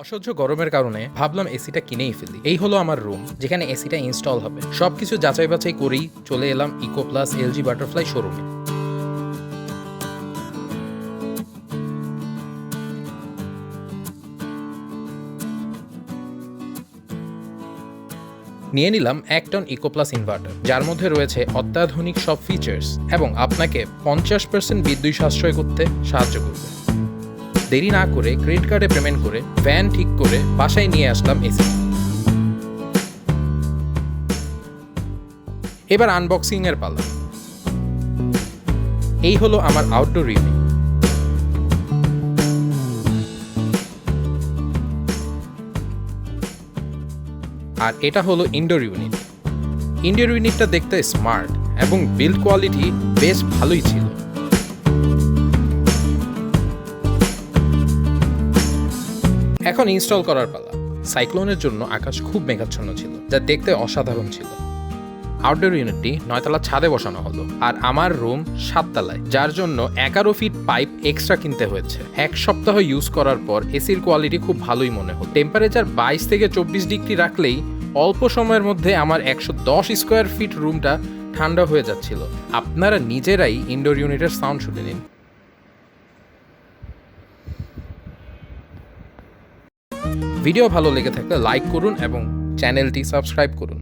অসহ্য গরমের কারণে ভাবলাম এসিটা কিনেই ফেলি। এই হলো আমার রুম, যেখানে এসিটা ইনস্টল হবে। সবকিছু যাচাই বাছাই করেই চলে এলাম ইকো প্লাস এলজি বাটারফ্লাই শোরুমে। নিয়ে নিলাম 1 টন ইকো প্লাস ইনভার্টার, যার মধ্যে রয়েছে অত্যাধুনিক সব ফিচার্স এবং আপনাকে 50% বিদ্যুৎ সাশ্রয় করতে সাহায্য করবে। দেরি না করে ক্রেডিট কার্ডে পেমেন্ট করে ভ্যান ঠিক করে বাসায় নিয়ে আসলাম এসি। এবার আনবক্সিং এর পালা। এই হলো আমার আউটডোর ইউনিট। আর এটা হলো ইনডোর ইউনিট। ইনডোর ইউনিটটা দেখতে স্মার্ট এবং বিল্ড কোয়ালিটি বেশ ভালোই ছিল। এখন ইনস্টল করার পালা। সাইক্লোনের জন্য আকাশ খুব মেঘাচ্ছন্ন ছিল, যা দেখতে অসাধারণ ছিল। আউটডোর ইউনিটটি 9 তলা ছাদে বসানো হলো, আর আমার রুম 7 তলায়, যার জন্য 11 ফিট পাইপ এক্সট্রা কিনতে হয়েছে। 1 সপ্তাহ ইউজ করার পর এসির কোয়ালিটি খুব ভালোই মনে হলো। টেম্পারেচার 22 থেকে 24 ডিগ্রি রাখলেই অল্প সময়ের মধ্যে আমার 110 স্কোয়ার ফিট রুমটা ঠান্ডা হয়ে যাচ্ছিল। আপনারা নিজেরাই ইনডোর ইউনিটের সাউন্ড শুনে নিন। ভিডিও ভালো লেগে থাকলে লাইক করুন এবং চ্যানেলটি সাবস্ক্রাইব করুন।